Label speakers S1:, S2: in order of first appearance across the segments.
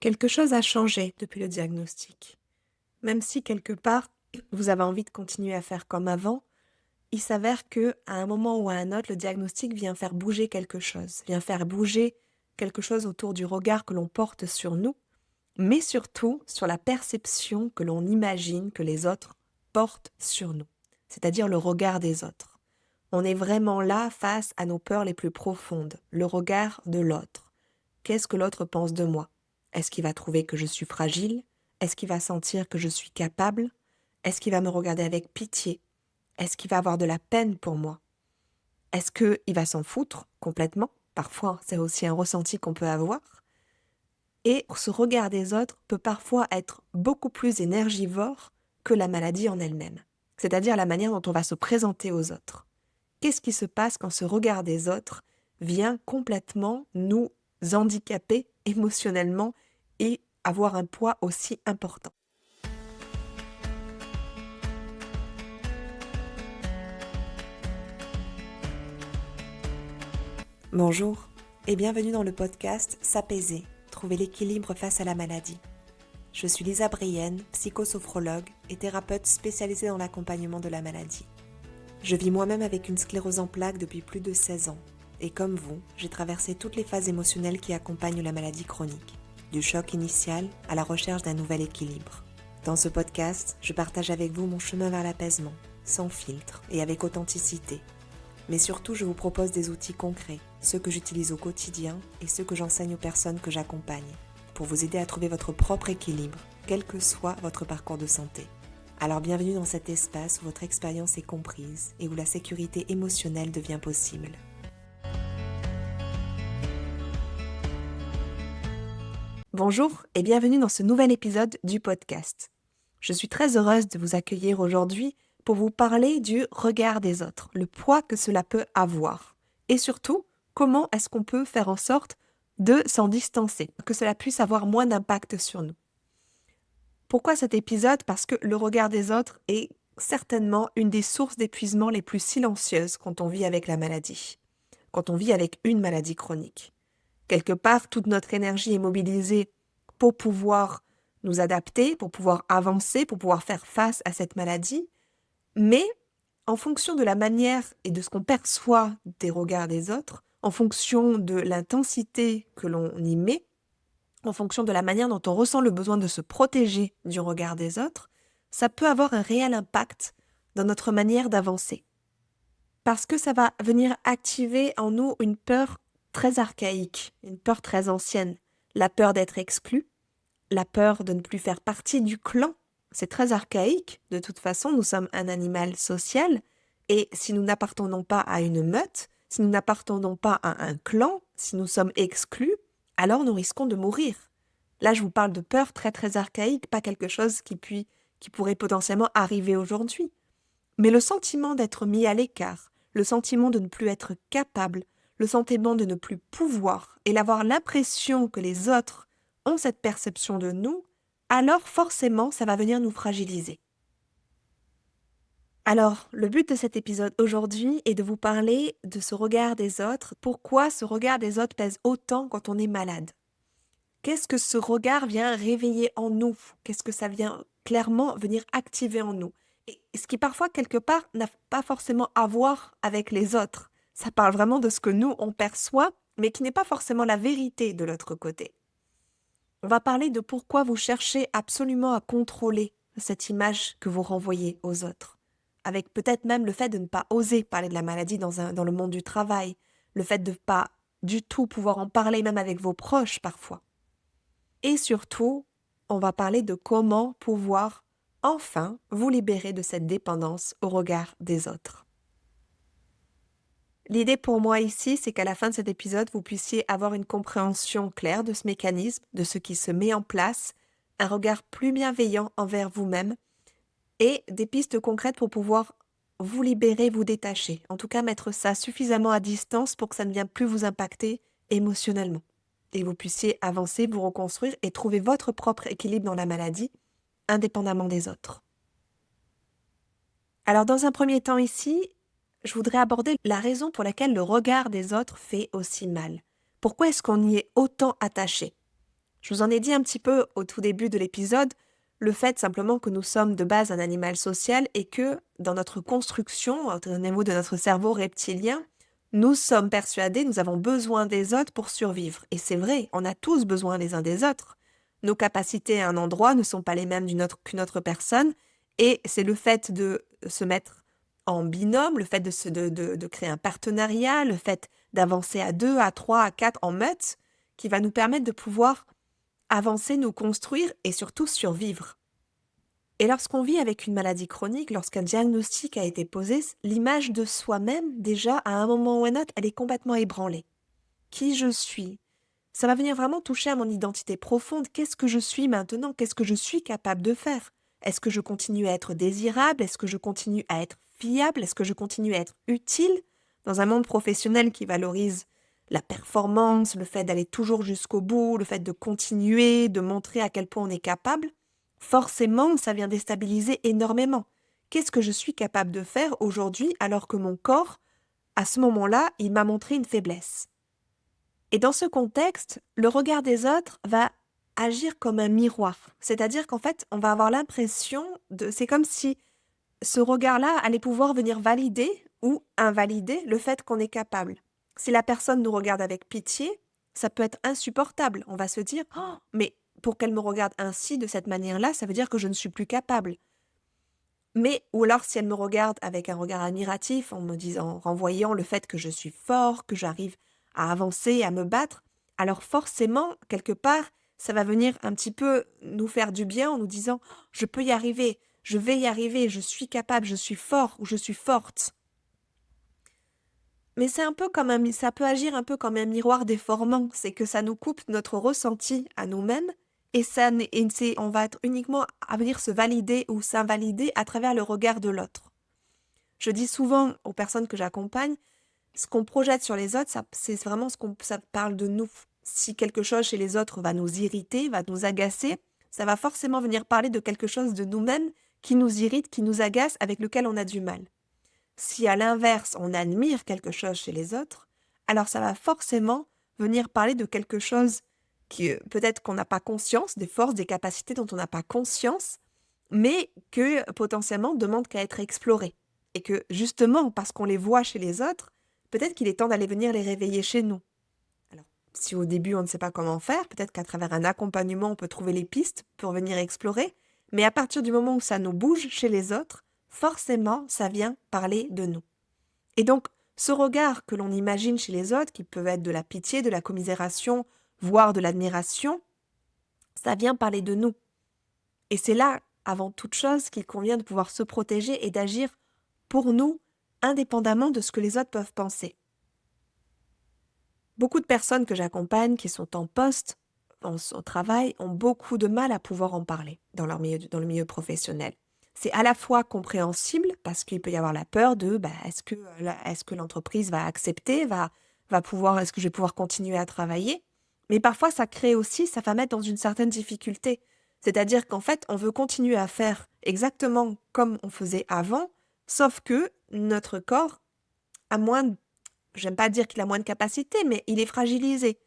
S1: Quelque chose a changé depuis le diagnostic. Même si quelque part, vous avez envie de continuer à faire comme avant, il s'avère que à un moment ou à un autre, le diagnostic vient faire bouger quelque chose, vient faire bouger quelque chose autour du regard que l'on porte sur nous, mais surtout sur la perception que l'on imagine que les autres portent sur nous, c'est-à-dire le regard des autres. On est vraiment là face à nos peurs les plus profondes, le regard de l'autre. Qu'est-ce que l'autre pense de moi? Est-ce qu'il va trouver que je suis fragile? Est-ce qu'il va sentir que je suis capable? Est-ce qu'il va me regarder avec pitié? Est-ce qu'il va avoir de la peine pour moi? Est-ce qu'il va s'en foutre complètement? Parfois, c'est aussi un ressenti qu'on peut avoir. Et ce regard des autres peut parfois être beaucoup plus énergivore que la maladie en elle-même. C'est-à-dire la manière dont on va se présenter aux autres. Qu'est-ce qui se passe quand ce regard des autres vient complètement nous handicaper émotionnellement et avoir un poids aussi important? Bonjour et bienvenue dans le podcast S'apaiser, trouver l'équilibre face à la maladie. Je suis Lisa Brienne, psychosophrologue et thérapeute spécialisée dans l'accompagnement de la maladie. Je vis moi-même avec une sclérose en plaques depuis plus de 16 ans. Et comme vous, j'ai traversé toutes les phases émotionnelles qui accompagnent la maladie chronique, du choc initial à la recherche d'un nouvel équilibre. Dans ce podcast, je partage avec vous mon chemin vers l'apaisement, sans filtre et avec authenticité. Mais surtout, je vous propose des outils concrets, ceux que j'utilise au quotidien et ceux que j'enseigne aux personnes que j'accompagne, pour vous aider à trouver votre propre équilibre, quel que soit votre parcours de santé. Alors bienvenue dans cet espace où votre expérience est comprise et où la sécurité émotionnelle devient possible. Bonjour et bienvenue dans ce nouvel épisode du podcast. Je suis très heureuse de vous accueillir aujourd'hui pour vous parler du regard des autres, le poids que cela peut avoir et surtout comment est-ce qu'on peut faire en sorte de s'en distancer, que cela puisse avoir moins d'impact sur nous. Pourquoi cet épisode? Parce que le regard des autres est certainement une des sources d'épuisement les plus silencieuses quand on vit avec la maladie, quand on vit avec une maladie chronique. Quelque part, toute notre énergie est mobilisée pour pouvoir nous adapter, pour pouvoir avancer, pour pouvoir faire face à cette maladie, mais en fonction de la manière et de ce qu'on perçoit des regards des autres, en fonction de l'intensité que l'on y met, en fonction de la manière dont on ressent le besoin de se protéger du regard des autres, ça peut avoir un réel impact dans notre manière d'avancer. Parce que ça va venir activer en nous une peur très archaïque, une peur très ancienne, la peur d'être exclu, la peur de ne plus faire partie du clan. C'est très archaïque, de toute façon, nous sommes un animal social, et si nous n'appartenons pas à une meute, si nous n'appartenons pas à un clan, si nous sommes exclus, alors nous risquons de mourir. Là, je vous parle de peur très très archaïque, pas quelque chose qui pourrait potentiellement arriver aujourd'hui. Mais le sentiment d'être mis à l'écart, le sentiment de ne plus être capable, le sentiment de ne plus pouvoir et d'avoir l'impression que les autres ont cette perception de nous, alors forcément ça va venir nous fragiliser. Alors, le but de cet épisode aujourd'hui est de vous parler de ce regard des autres, pourquoi ce regard des autres pèse autant quand on est malade. Qu'est-ce que ce regard vient réveiller en nous? Qu'est-ce que ça vient clairement venir activer en nous? Et ce qui parfois, quelque part, n'a pas forcément à voir avec les autres. Ça parle vraiment de ce que nous, on perçoit, mais qui n'est pas forcément la vérité de l'autre côté. On va parler de pourquoi vous cherchez absolument à contrôler cette image que vous renvoyez aux autres. Avec peut-être même le fait de ne pas oser parler de la maladie dans le monde du travail, le fait de ne pas du tout pouvoir en parler même avec vos proches parfois. Et surtout, on va parler de comment pouvoir enfin vous libérer de cette dépendance au regard des autres. L'idée pour moi ici, c'est qu'à la fin de cet épisode, vous puissiez avoir une compréhension claire de ce mécanisme, de ce qui se met en place, un regard plus bienveillant envers vous-même et des pistes concrètes pour pouvoir vous libérer, vous détacher. En tout cas, mettre ça suffisamment à distance pour que ça ne vienne plus vous impacter émotionnellement. Et vous puissiez avancer, vous reconstruire et trouver votre propre équilibre dans la maladie, indépendamment des autres. Alors, dans un premier temps ici, je voudrais aborder la raison pour laquelle le regard des autres fait aussi mal. Pourquoi est-ce qu'on y est autant attaché? Je vous en ai dit un petit peu au tout début de l'épisode, le fait simplement que nous sommes de base un animal social et que dans notre construction, au niveau de notre cerveau reptilien, nous sommes persuadés, nous avons besoin des autres pour survivre. Et c'est vrai, on a tous besoin les uns des autres. Nos capacités à un endroit ne sont pas les mêmes qu'une autre personne. Et c'est le fait de se mettre en binôme, le fait de créer un partenariat, le fait d'avancer à 2, à 3, à 4 en meute, qui va nous permettre de pouvoir avancer, nous construire et surtout survivre. Et lorsqu'on vit avec une maladie chronique, lorsqu'un diagnostic a été posé, l'image de soi-même, déjà, à un moment ou à un autre, elle est complètement ébranlée. Qui je suis? Ça va venir vraiment toucher à mon identité profonde. Qu'est-ce que je suis maintenant? Qu'est-ce que je suis capable de faire? Est-ce que je continue à être désirable? Est-ce que je continue à être fiable? Est-ce que je continue à être utile dans un monde professionnel qui valorise la performance, le fait d'aller toujours jusqu'au bout, le fait de continuer, de montrer à quel point on est capable? Forcément, ça vient déstabiliser énormément. Qu'est-ce que je suis capable de faire aujourd'hui alors que mon corps, à ce moment-là, il m'a montré une faiblesse? Et dans ce contexte, le regard des autres va agir comme un miroir. C'est-à-dire qu'en fait, on va avoir l'impression de... C'est comme si ce regard-là allait pouvoir venir valider ou invalider le fait qu'on est capable. Si la personne nous regarde avec pitié, ça peut être insupportable. On va se dire, oh, mais pour qu'elle me regarde ainsi, de cette manière-là, ça veut dire que je ne suis plus capable. Mais, ou alors si elle me regarde avec un regard admiratif, en me disant, en renvoyant le fait que je suis fort, que j'arrive à avancer, à me battre, alors forcément, quelque part, ça va venir un petit peu nous faire du bien en nous disant, oh, je peux y arriver, je vais y arriver, je suis capable, je suis fort ou je suis forte. Mais c'est un peu comme ça peut agir un peu comme un miroir déformant, c'est que ça nous coupe notre ressenti à nous-mêmes et on va être uniquement à venir se valider ou s'invalider à travers le regard de l'autre. Je dis souvent aux personnes que j'accompagne, ce qu'on projette sur les autres, c'est vraiment ça parle de nous. Si quelque chose chez les autres va nous irriter, va nous agacer, ça va forcément venir parler de quelque chose de nous-mêmes qui nous irrite, qui nous agace, avec lequel on a du mal. Si à l'inverse, on admire quelque chose chez les autres, alors ça va forcément venir parler de quelque chose qui peut-être qu'on n'a pas conscience, des forces, des capacités dont on n'a pas conscience, mais que potentiellement demande qu'à être exploré. Et que justement, parce qu'on les voit chez les autres, peut-être qu'il est temps d'aller venir les réveiller chez nous. Alors, si au début on ne sait pas comment faire, peut-être qu'à travers un accompagnement, on peut trouver les pistes pour venir explorer, mais à partir du moment où ça nous bouge chez les autres, forcément, ça vient parler de nous. Et donc, ce regard que l'on imagine chez les autres, qui peut être de la pitié, de la commisération, voire de l'admiration, ça vient parler de nous. Et c'est là, avant toute chose, qu'il convient de pouvoir se protéger et d'agir pour nous, indépendamment de ce que les autres peuvent penser. Beaucoup de personnes que j'accompagne, qui sont en poste, au travail, ont beaucoup de mal à pouvoir en parler dans le milieu professionnel. C'est à la fois compréhensible, parce qu'il peut y avoir la peur de est-ce que l'entreprise va accepter, est-ce que je vais pouvoir continuer à travailler? Mais parfois, ça crée aussi, ça va mettre dans une certaine difficulté. C'est-à-dire qu'en fait, on veut continuer à faire exactement comme on faisait avant, sauf que notre corps a j'aime pas dire qu'il a moins de capacité, mais il est fragilisé.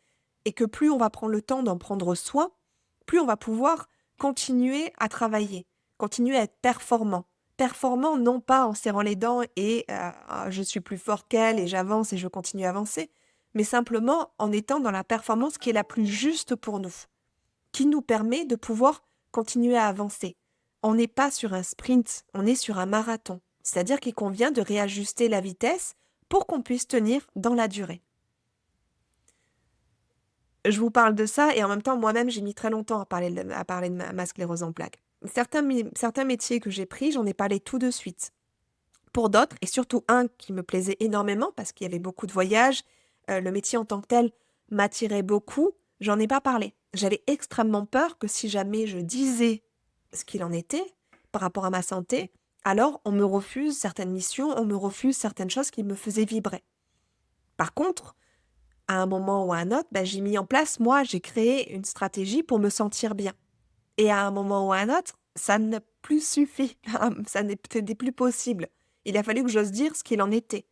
S1: Et que plus on va prendre le temps d'en prendre soin, plus on va pouvoir continuer à travailler, continuer à être performant. Performant non pas en serrant les dents et je suis plus fort qu'elle et j'avance et je continue à avancer, mais simplement en étant dans la performance qui est la plus juste pour nous, qui nous permet de pouvoir continuer à avancer. On n'est pas sur un sprint, on est sur un marathon. C'est-à-dire qu'il convient de réajuster la vitesse pour qu'on puisse tenir dans la durée. Je vous parle de ça et en même temps, moi-même, j'ai mis très longtemps à parler de ma sclérose en plaques. Certains métiers que j'ai pris, j'en ai parlé tout de suite. Pour d'autres, et surtout un qui me plaisait énormément parce qu'il y avait beaucoup de voyages, le métier en tant que tel m'attirait beaucoup, j'en ai pas parlé. J'avais extrêmement peur que si jamais je disais ce qu'il en était par rapport à ma santé, alors on me refuse certaines missions, on me refuse certaines choses qui me faisaient vibrer. Par contre, à un moment ou à un autre, j'ai mis en place, j'ai créé une stratégie pour me sentir bien. Et à un moment ou à un autre, ça n'a plus suffi, ça n'était plus possible. Il a fallu que j'ose dire ce qu'il en était.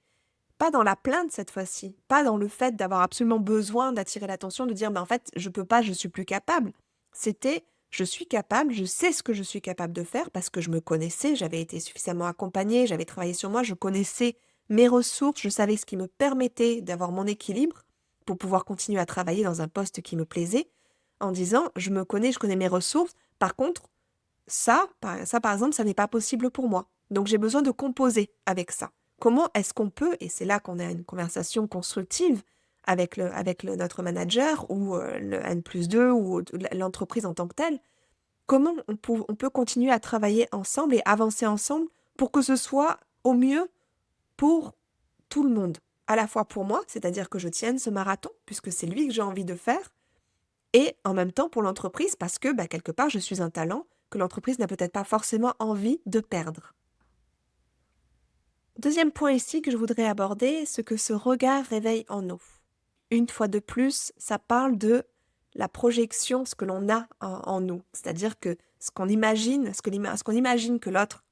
S1: Pas dans la plainte cette fois-ci, pas dans le fait d'avoir absolument besoin d'attirer l'attention, de dire: «Ben, en fait, je peux pas, je suis plus capable». C'était: «Je suis capable, je sais ce que je suis capable de faire» parce que je me connaissais, j'avais été suffisamment accompagnée, j'avais travaillé sur moi, je connaissais mes ressources, je savais ce qui me permettait d'avoir mon équilibre pour pouvoir continuer à travailler dans un poste qui me plaisait, en disant: «Je me connais, je connais mes ressources. Par contre, par exemple, ça n'est pas possible pour moi. Donc j'ai besoin de composer avec ça. Comment est-ce qu'on peut» et c'est là qu'on a une conversation constructive avec notre manager ou le N+2 ou l'entreprise en tant que telle. Comment on peut continuer à travailler ensemble et avancer ensemble pour que ce soit au mieux pour tout le monde? À la fois pour moi, c'est-à-dire que je tienne ce marathon puisque c'est lui que j'ai envie de faire et en même temps pour l'entreprise parce que, bah, quelque part, je suis un talent que l'entreprise n'a peut-être pas forcément envie de perdre. Deuxième point ici que je voudrais aborder, ce que ce regard réveille en nous. Une fois de plus, ça parle de la projection, ce que l'on a en nous. C'est-à-dire que ce qu'on imagine, ce qu'on imagine que l'autre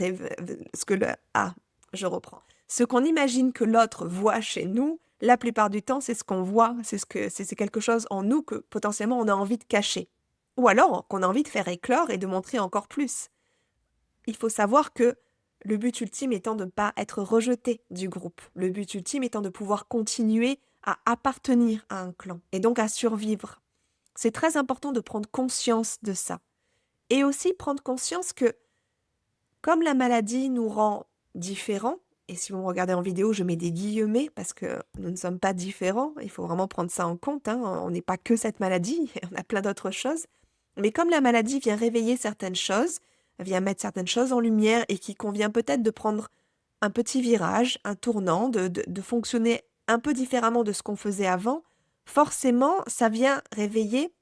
S1: ce que le, ah, je reprends. Ce qu'on imagine que l'autre voit chez nous, la plupart du temps, c'est ce qu'on voit, c'est quelque chose en nous que potentiellement on a envie de cacher. Ou alors qu'on a envie de faire éclore et de montrer encore plus. Il faut savoir que le but ultime étant de ne pas être rejeté du groupe. Le but ultime étant de pouvoir continuer à appartenir à un clan et donc à survivre. C'est très important de prendre conscience de ça. Et aussi prendre conscience que comme la maladie nous rend différents, et si vous me regardez en vidéo, je mets des guillemets parce que nous ne sommes pas différents, il faut vraiment prendre ça en compte, hein. On n'est pas que cette maladie, on a plein d'autres choses. Mais comme la maladie vient réveiller certaines choses, vient mettre certaines choses en lumière et qui convient peut-être de prendre un petit virage, un tournant, de fonctionner un peu différemment de ce qu'on faisait avant, forcément, ça vient réveiller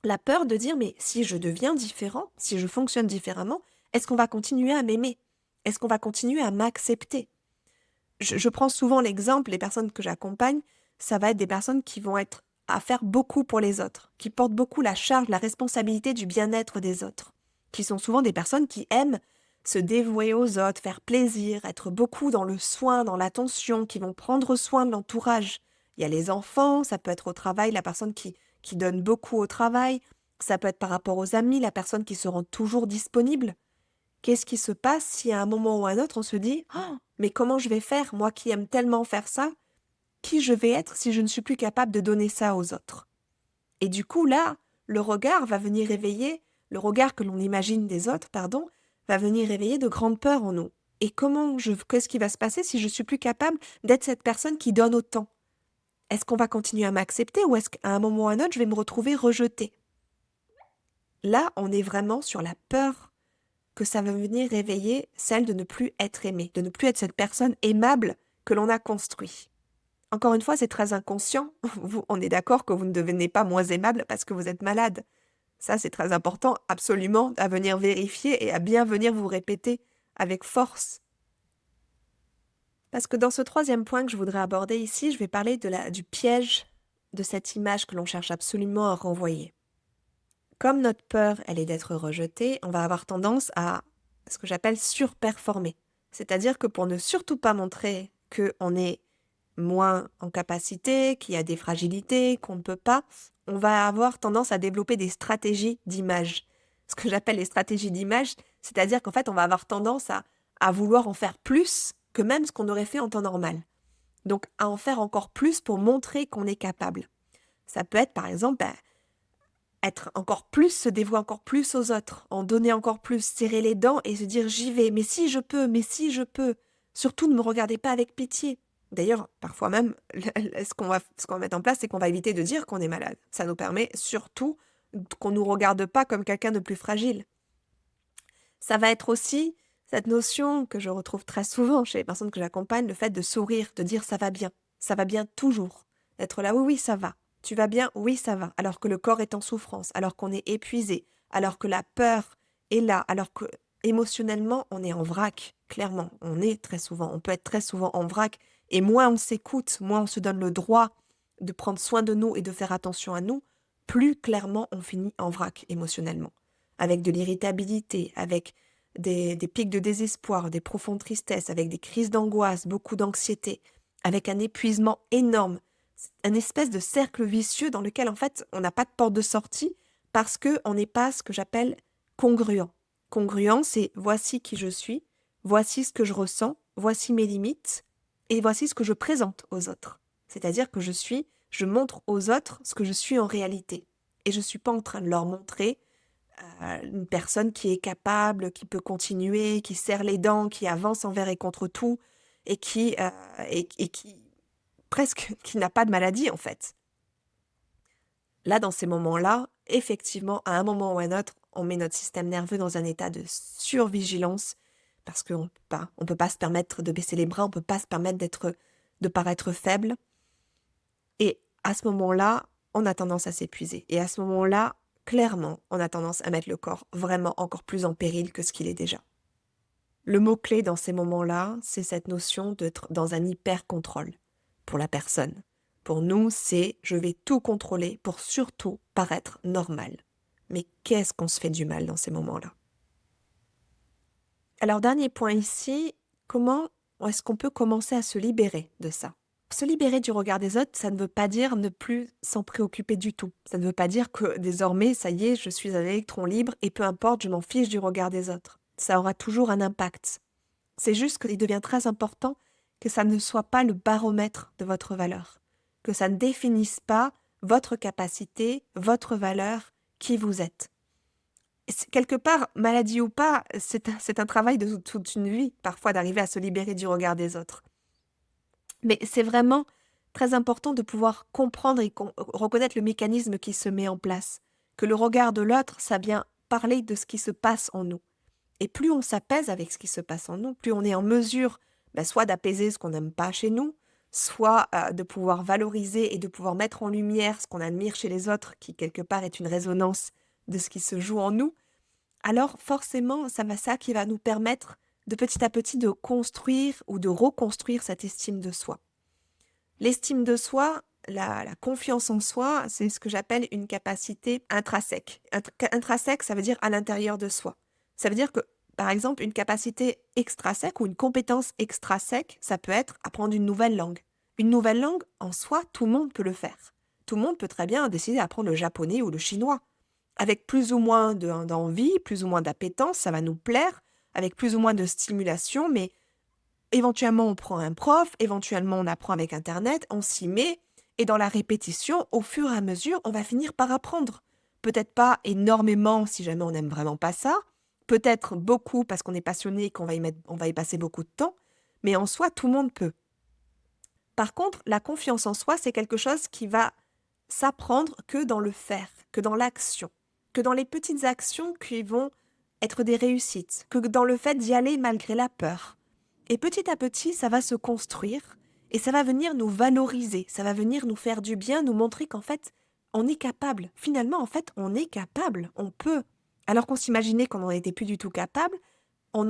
S1: la peur de dire: «Mais si je deviens différent, si je fonctionne différemment, est-ce qu'on va continuer à m'aimer? Est-ce qu'on va continuer à m'accepter?» Je prends souvent l'exemple, les personnes que j'accompagne, ça va être des personnes qui vont être à faire beaucoup pour les autres, qui portent beaucoup la charge, la responsabilité du bien-être des autres, qui sont souvent des personnes qui aiment se dévouer aux autres, faire plaisir, être beaucoup dans le soin, dans l'attention, qui vont prendre soin de l'entourage. Il y a les enfants, ça peut être au travail, la personne qui donne beaucoup au travail, ça peut être par rapport aux amis, la personne qui se rend toujours disponible. Qu'est-ce qui se passe si à un moment ou à un autre on se dit: «Oh, mais comment je vais faire, moi qui aime tellement faire ça? Qui je vais être si je ne suis plus capable de donner ça aux autres?» Et du coup là, le regard va venir éveiller, le regard que l'on imagine des autres, pardon, va venir éveiller de grandes peurs en nous. Et qu'est-ce qui va se passer si je suis plus capable d'être cette personne qui donne autant? Est-ce qu'on va continuer à m'accepter ou est-ce qu'à un moment ou à un autre, je vais me retrouver rejetée? Là, on est vraiment sur la peur que ça va venir réveiller, celle de ne plus être aimée, de ne plus être cette personne aimable que l'on a construit. Encore une fois, c'est très inconscient. On est d'accord que vous ne devenez pas moins aimable parce que vous êtes malade. Ça, c'est très important, absolument, à venir vérifier et à bien venir vous répéter avec force. Parce que dans ce troisième point que je voudrais aborder ici, je vais parler du piège de cette image que l'on cherche absolument à renvoyer. Comme notre peur, elle est d'être rejeté, on va avoir tendance à ce que j'appelle surperformer. C'est-à-dire que pour ne surtout pas montrer qu'on est moins en capacité, qu'il y a des fragilités, qu'on ne peut pas, on va avoir tendance à développer des stratégies d'image. Ce que j'appelle les stratégies d'image, c'est-à-dire qu'en fait, on va avoir tendance à vouloir en faire plus que même ce qu'on aurait fait en temps normal. Donc, à en faire encore plus pour montrer qu'on est capable. Ça peut être, par exemple, être encore plus, se dévouer encore plus aux autres, en donner encore plus, serrer les dents et se dire: «J'y vais, mais si je peux, mais si je peux. Surtout ne me regardez pas avec pitié». D'ailleurs, parfois même, ce qu'on va mettre en place, c'est qu'on va éviter de dire qu'on est malade. Ça nous permet surtout qu'on ne nous regarde pas comme quelqu'un de plus fragile. Ça va être aussi cette notion que je retrouve très souvent chez les personnes que j'accompagne, le fait de sourire, de dire: ça va bien toujours. D'être là: «Oui, oui, ça va. Tu vas bien? Oui, ça va». Alors que le corps est en souffrance, alors qu'on est épuisé, alors que la peur est là, alors que émotionnellement, on est en vrac. Clairement, on peut être très souvent en vrac. Et moins on s'écoute, moins on se donne le droit de prendre soin de nous et de faire attention à nous, plus clairement on finit en vrac émotionnellement. Avec de l'irritabilité, avec des pics de désespoir, des profondes tristesses, avec des crises d'angoisse, beaucoup d'anxiété. avec un épuisement énorme. C'est un espèce de cercle vicieux dans lequel, en fait, on n'a pas de porte de sortie parce qu'on n'est pas ce que j'appelle congruent. Congruent, c'est voici qui je suis, voici ce que je ressens, voici mes limites et voici ce que je présente aux autres. C'est-à-dire que je montre aux autres ce que je suis en réalité. Et je ne suis pas en train de leur montrer une personne qui est capable, qui peut continuer, qui serre les dents, qui avance envers et contre tout, et qui presque qui n'a pas de maladie en fait. Là, dans ces moments-là, effectivement, à un moment ou à un autre, on met notre système nerveux dans un état de survigilance parce qu'on on peut pas se permettre de baisser les bras, on peut pas se permettre de paraître faible. Et à ce moment-là, on a tendance à s'épuiser. Et à ce moment-là, clairement, on a tendance à mettre le corps vraiment encore plus en péril que ce qu'il est déjà. Le mot-clé dans ces moments-là, c'est cette notion d'être dans un hyper-contrôle pour la personne. Pour nous, c'est je vais tout contrôler pour surtout paraître normal. Mais qu'est-ce qu'on se fait du mal dans ces moments-là? Alors, dernier point ici, comment est-ce qu'on peut commencer à se libérer de ça? Se libérer du regard des autres, ça ne veut pas dire ne plus s'en préoccuper du tout. Ça ne veut pas dire que désormais, ça y est, je suis un électron libre et peu importe, je m'en fiche du regard des autres. Ça aura toujours un impact. C'est juste qu'il devient très important que ça ne soit pas le baromètre de votre valeur, que ça ne définisse pas votre capacité, votre valeur, qui vous êtes. Quelque part, maladie ou pas, c'est un travail de toute une vie, parfois d'arriver à se libérer du regard des autres. Mais c'est vraiment très important de pouvoir comprendre et reconnaître le mécanisme qui se met en place, que le regard de l'autre, ça vient parler de ce qui se passe en nous. Et plus on s'apaise avec ce qui se passe en nous, plus on est en mesure soit d'apaiser ce qu'on n'aime pas chez nous, soit de pouvoir valoriser et de pouvoir mettre en lumière ce qu'on admire chez les autres, qui quelque part est une résonance de ce qui se joue en nous, alors forcément, ça qui va nous permettre de petit à petit de construire ou de reconstruire cette estime de soi. L'estime de soi, la confiance en soi, c'est ce que j'appelle une capacité intrinsèque. Intrinsèque, ça veut dire à l'intérieur de soi. Ça veut dire que, par exemple, une capacité extrinsèque ou une compétence extrinsèque, ça peut être apprendre une nouvelle langue. Une nouvelle langue, en soi, tout le monde peut le faire. Tout le monde peut très bien décider d'apprendre le japonais ou le chinois. Avec plus ou moins d'envie, plus ou moins d'appétence, ça va nous plaire, avec plus ou moins de stimulation, mais éventuellement on prend un prof, éventuellement on apprend avec Internet, on s'y met, et dans la répétition, au fur et à mesure, on va finir par apprendre. Peut-être pas énormément si jamais on n'aime vraiment pas ça, peut-être beaucoup parce qu'on est passionné et on va y passer beaucoup de temps, mais en soi, tout le monde peut. Par contre, la confiance en soi, c'est quelque chose qui va s'apprendre que dans le faire, que dans l'action, que dans les petites actions qui vont être des réussites, que dans le fait d'y aller malgré la peur. Et petit à petit, ça va se construire et ça va venir nous valoriser, ça va venir nous faire du bien, nous montrer qu'en fait, on est capable. Finalement, en fait, on est capable, on peut. Alors qu'on s'imaginait qu'on n'en était plus du tout capable, on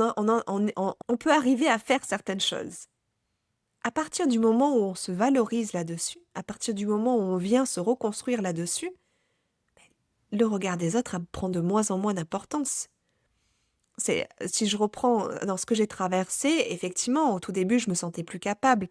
S1: peut arriver à faire certaines choses. À partir du moment où on se valorise là-dessus, à partir du moment où on vient se reconstruire là-dessus, le regard des autres prend de moins en moins d'importance. Si je reprends dans ce que j'ai traversé, effectivement, au tout début, je me sentais plus capable.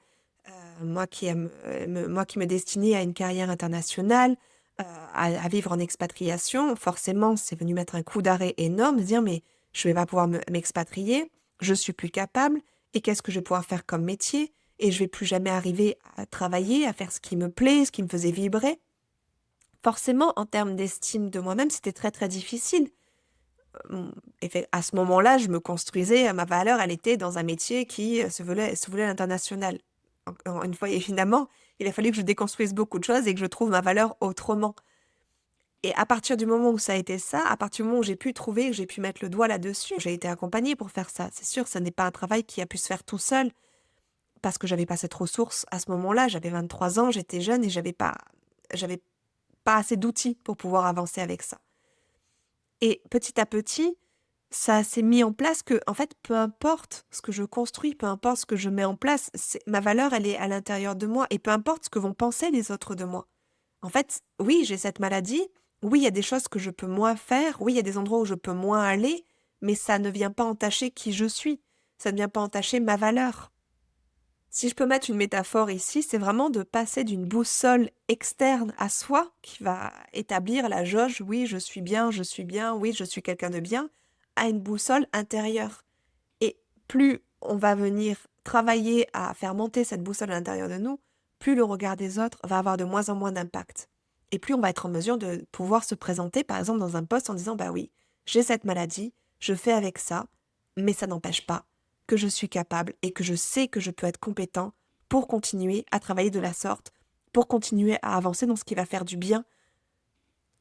S1: Moi qui me destinais à une carrière internationale, à vivre en expatriation, forcément, c'est venu mettre un coup d'arrêt énorme, se dire mais je vais pas pouvoir m'expatrier, je suis plus capable, et qu'est-ce que je vais pouvoir faire comme métier? Et je vais plus jamais arriver à travailler, à faire ce qui me plaît, ce qui me faisait vibrer. Forcément, en termes d'estime de moi-même, c'était très très difficile. À ce moment-là, je me construisais, ma valeur, elle était dans un métier qui se voulait l'international. Encore une fois, évidemment, il a fallu que je déconstruise beaucoup de choses et que je trouve ma valeur autrement. Et à partir du moment où ça a été ça, à partir du moment où j'ai pu trouver, que j'ai pu mettre le doigt là-dessus, j'ai été accompagnée pour faire ça. C'est sûr, ça n'est pas un travail qui a pu se faire tout seul parce que j'avais pas cette ressource à ce moment-là. J'avais 23 ans, j'étais jeune et j'avais pas assez d'outils pour pouvoir avancer avec ça. Et petit à petit, ça s'est mis en place que, en fait, peu importe ce que je construis, peu importe ce que je mets en place, ma valeur, elle est à l'intérieur de moi et peu importe ce que vont penser les autres de moi. En fait, oui, j'ai cette maladie, oui, il y a des choses que je peux moins faire, oui, il y a des endroits où je peux moins aller, mais ça ne vient pas entacher qui je suis, ça ne vient pas entacher ma valeur. Si je peux mettre une métaphore ici, c'est vraiment de passer d'une boussole externe à soi qui va établir la jauge, oui, je suis bien, oui, je suis quelqu'un de bien, à une boussole intérieure. Et plus on va venir travailler à faire monter cette boussole à l'intérieur de nous, plus le regard des autres va avoir de moins en moins d'impact. Et plus on va être en mesure de pouvoir se présenter, par exemple, dans un poste en disant, bah oui, j'ai cette maladie, je fais avec ça, mais ça n'empêche pas que je suis capable et que je sais que je peux être compétent pour continuer à travailler de la sorte, pour continuer à avancer dans ce qui va faire du bien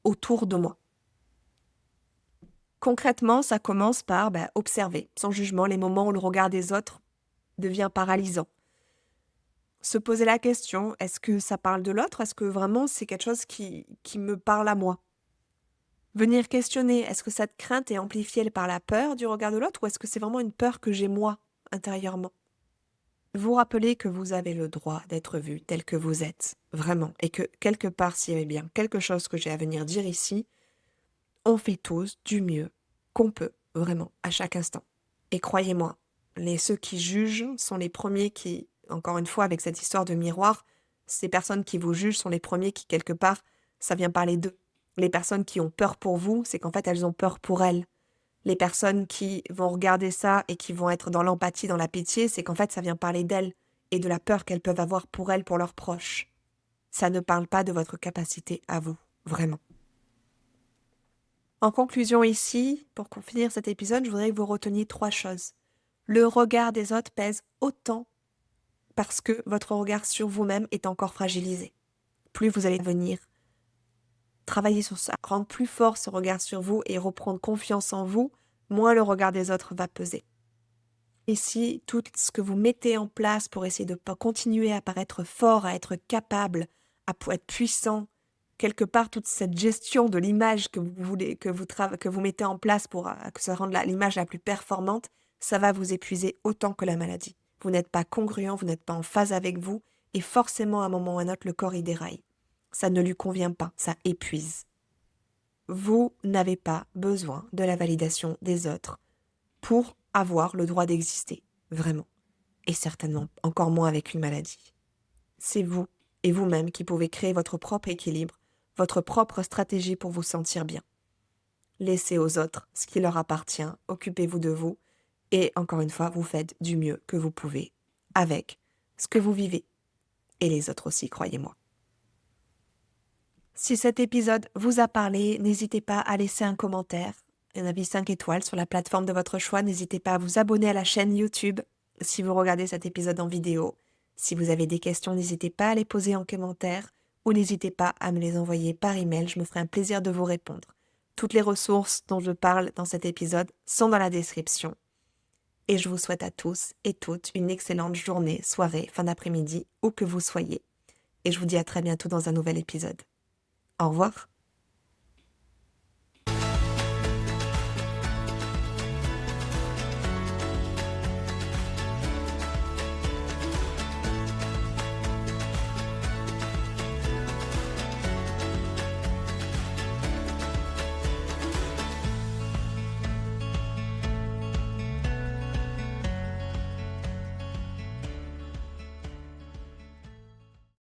S1: autour de moi. Concrètement, ça commence par observer, sans jugement, les moments où le regard des autres devient paralysant. Se poser la question, est-ce que ça parle de l'autre? Est-ce que vraiment c'est quelque chose qui me parle à moi? Venir questionner, est-ce que cette crainte est amplifiée par la peur du regard de l'autre ou est-ce que c'est vraiment une peur que j'ai moi, intérieurement? Vous rappelez que vous avez le droit d'être vu tel que vous êtes, vraiment, et que quelque part, s'il y avait bien quelque chose que j'ai à venir dire ici, on fait tous du mieux qu'on peut, vraiment, à chaque instant. Et croyez-moi, ceux qui jugent sont les premiers qui, encore une fois, avec cette histoire de miroir, ces personnes qui vous jugent sont les premiers qui, quelque part, ça vient parler d'eux. Les personnes qui ont peur pour vous, c'est qu'en fait, elles ont peur pour elles. Les personnes qui vont regarder ça et qui vont être dans l'empathie, dans la pitié, c'est qu'en fait, ça vient parler d'elles et de la peur qu'elles peuvent avoir pour elles, pour leurs proches. Ça ne parle pas de votre capacité à vous, vraiment. En conclusion ici, pour finir cet épisode, je voudrais que vous reteniez 3 choses. Le regard des autres pèse autant parce que votre regard sur vous-même est encore fragilisé. Plus vous allez venir travailler sur ça, rendre plus fort ce regard sur vous et reprendre confiance en vous, moins le regard des autres va peser. Ici, tout ce que vous mettez en place pour essayer de continuer à paraître fort, à être capable, à être puissant, quelque part toute cette gestion de l'image que vous voulez, que vous mettez en place pour que ça rende l'image la plus performante, ça va vous épuiser autant que la maladie. Vous n'êtes pas congruent, vous n'êtes pas en phase avec vous, et forcément à un moment ou à un autre, le corps y déraille. Ça ne lui convient pas, ça épuise. Vous n'avez pas besoin de la validation des autres pour avoir le droit d'exister, vraiment. Et certainement encore moins avec une maladie. C'est vous et vous-même qui pouvez créer votre propre équilibre, votre propre stratégie pour vous sentir bien. Laissez aux autres ce qui leur appartient, occupez-vous de vous, et encore une fois, vous faites du mieux que vous pouvez avec ce que vous vivez. Et les autres aussi, croyez-moi. Si cet épisode vous a parlé, n'hésitez pas à laisser un commentaire, un avis 5 étoiles sur la plateforme de votre choix. N'hésitez pas à vous abonner à la chaîne YouTube si vous regardez cet épisode en vidéo. Si vous avez des questions, n'hésitez pas à les poser en commentaire ou n'hésitez pas à me les envoyer par email. Je me ferai un plaisir de vous répondre. Toutes les ressources dont je parle dans cet épisode sont dans la description. Et je vous souhaite à tous et toutes une excellente journée, soirée, fin d'après-midi, où que vous soyez. Et je vous dis à très bientôt dans un nouvel épisode. Au revoir.